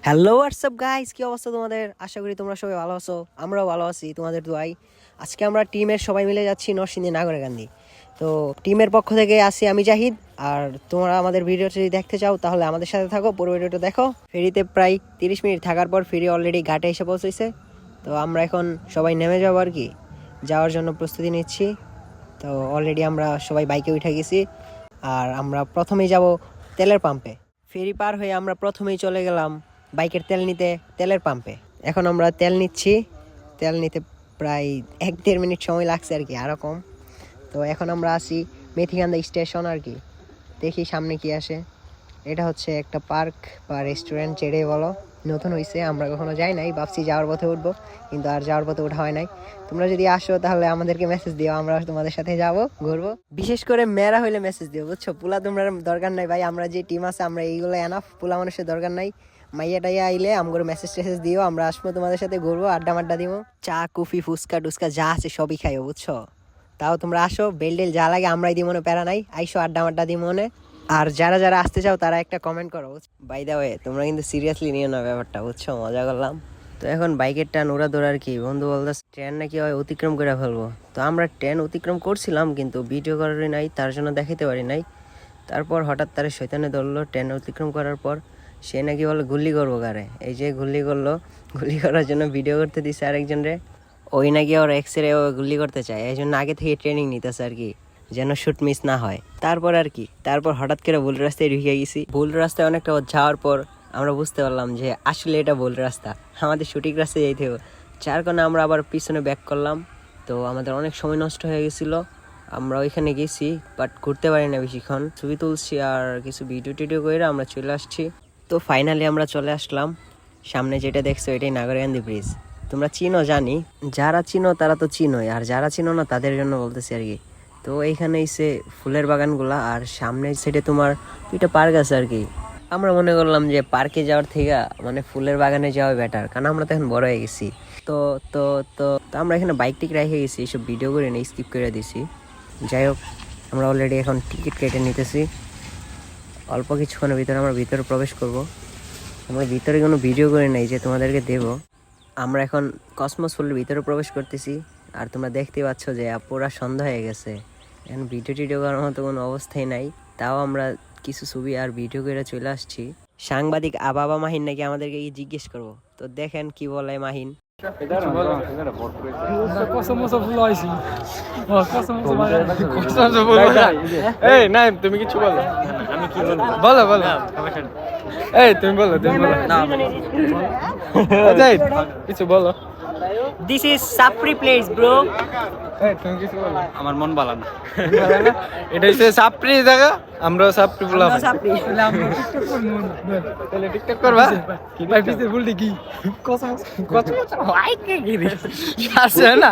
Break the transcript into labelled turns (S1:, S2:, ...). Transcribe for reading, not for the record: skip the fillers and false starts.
S1: Hello WhatsApp guys, কি অবস্থা তোমাদের? আশা করি তোমরা সবাই ভালো আছো। আমরাও ভালো আছি তোমাদের দোয়াই। আজকে আমরা টিমের সবাই মিলে যাচ্ছি নরসিংদী নাগরকান্দি। তো টিমের পক্ষ থেকে আসি আমি জাহিদ। আর তোমরা আমাদের ভিডিওটা যদি দেখতে চাও তাহলে আমাদের সাথে থাকো, পুরো ভিডিওটা দেখো। ফেরিতে প্রায় 30 মিনিট থাকার পর ফেরি অলরেডি ঘাটে এসে পৌঁছেছে। তো আমরা এখন সবাই নেমে যাবো আর কি, যাওয়ার জন্য প্রস্তুতি নিচ্ছি। তো অলরেডি আমরা সবাই বাইকে উঠে গেছি। আর আমরা প্রথমেই যাব তেলের পাম্পে। ফেরি পার হয়ে আমরা প্রথমেই চলে গেলাম বাইকের তেল নিতে তেলের পাম্পে। এখন আমরা তেল নিচ্ছি। তেল নিতে প্রায় 1-1.5 মিনিট সময় লাগছে আর কি, আরও কম। তো এখন আমরা আসি মেথিকান্দা স্টেশন আর কি, দেখি সামনে কি আসে। এটা হচ্ছে একটা পার্ক বা রেস্টুরেন্ট, যেটাই বলো, নতুন হয়েছে। আমরা কখনো যাই নাই, ভাবছি যাওয়ার পথে উঠবো, কিন্তু আর যাওয়ার পথে ওঠা হয় নাই। তোমরা যদি আসো তাহলে আমাদেরকে মেসেজ দিও, আমরা তোমাদের সাথে যাবো, ঘুরবো। বিশেষ করে মেয়েরা হইলে মেসেজ দিও, বুঝছো? পুলা তোমরা দরকার নাই ভাই, আমরা যে টিম আছে আমরা এইগুলো এনাফ, পুলা মানুষের দরকার নাই। মাইয়া টাইয়া আইলে আমগুলো মেসেজ টেসেজ দিও, আমরা আসবো তোমাদের সাথে, ঘুরবো, আড্ডা মাড্ডা দিব, চা কফি ফুচকা টুচকা যা আছে সবই খাইও, বুঝছো? তাও তোমরা আসো, বেল যা লাগে আমরাই দিই, মনে প্যারা নাই, আইসো আড্ডা মাড্ডা দিই মনে। আর যারা যারা আসতে চাও তারা একটা কমেন্ট করো। বাই দা ওয়ে, তোমরা কিন্তু সিরিয়াসলি নিও না ব্যাপারটা, বুঝছো? মজা করলাম। তো এখন বাইকের টান উড়া দৌড়ার কি, বন্ধু বলতে ট্রেন নাকি হয় অতিক্রম করে ফেলবো। তো আমরা ট্রেন অতিক্রম করছিলাম কিন্তু ভিডিও করারই নাই, তার জন্য দেখাতে পারি নাই। তারপর হঠাৎ তার শয়তানে ধরলো, ট্রেন অতিক্রম করার পর সে নাকি বলে গুল্লি করবো গারে। এই যে গুল্লি করলো, গুল্লি করার জন্য ভিডিও করতে দিছে আরেকজন রে। ওই নাকি ওর এক্সরে গুল্লি করতে চায়, এই জন্য আগে থেকে ট্রেনিং নিতেছে আর কি, যেন শুট মিস না হয়। তারপর আর কি, তারপর হঠাৎ করে ভুল রাস্তায় ঢুকে গেছি। ভুল রাস্তায় অনেকটা যাওয়ার পর আমরা বুঝতে পারলাম যে আসলে এটা ভুল রাস্তা, আমাদের সঠিক রাস্তায় যাইতে হবে। যার কারণে আমরা আবার পিছনে ব্যাক করলাম। তো আমাদের অনেক সময় নষ্ট হয়ে গেছিলো। আমরা ওইখানে গেছি, বাট ঘুরতে পারি না বেশিক্ষণ, ছবি তুলছি আর কিছু ভিডিও টিডিও করে আমরা চলে আসছি। তো ফাইনালি আমরা চলে আসলাম। সামনে যেটা দেখছো এটাই নাগরকান্দি ব্রিজ। তোমরা চিনো জানি, যারা চিনো তারা তো চিনোই, আর যারা চিনো না তাদের জন্য বলতেছি আর কি। তো এইখানে এসে ফুলের বাগানগুলা, আর সামনের সাইডে তোমার 2টা পার্ক আছে আর কি। আমরা মনে করলাম যে পার্কে যাওয়ার থেকে মানে ফুলের বাগানে যাওয়া বেটার, কারণ আমরা তো এখন বড় হয়ে গেছি। তো তো তো তো আমরা এখানে বাইক টিক রেখে গেছি, এইসব ভিডিও করে নিয়ে স্কিপ করে দিছি। যাই হোক, আমরা অলরেডি এখন টিকিট কেটে নিতেছি। অল্প কিছুক্ষণের ভিতরে আমরা ভিতরে প্রবেশ করব। আমরা ভিতরে কোনো ভিডিও করে নাই যে তোমাদেরকে দেব। আমরা এখন কসমোস ফুলের ভিতরে প্রবেশ করতেছি। আর তোমরা দেখতে পাচ্ছ যে পুরা সন্ধ্যা হয়ে গেছে, এখন ভিডিও টিডিও করার মতো কোনো অবস্থাই নাই। তাও আমরা কিছু ছবি আর ভিডিও করে চলে আসছি। সাংবাদিক আবাবা মাহিন নাকি আমাদেরকে জিজ্ঞেস করবো, তো দেখেন কি বলে মাহিন।
S2: তুমি কিছু বলো, আমি কি বলবো? বলো বলো, এই তুমি বলো, তুমি বলো না, কিছু বলো।
S1: This is sapri place bro.
S2: তুমি কিছু বলো। আমার মন ভালো না, এটা হচ্ছে সাপ্রি জায়গা, আমরাও সাপ্রি বললাম। তাহলে টিকটক করবা কি ভাই? পিছে বলতে কি কসম কসম হয় কি রে, আসে না।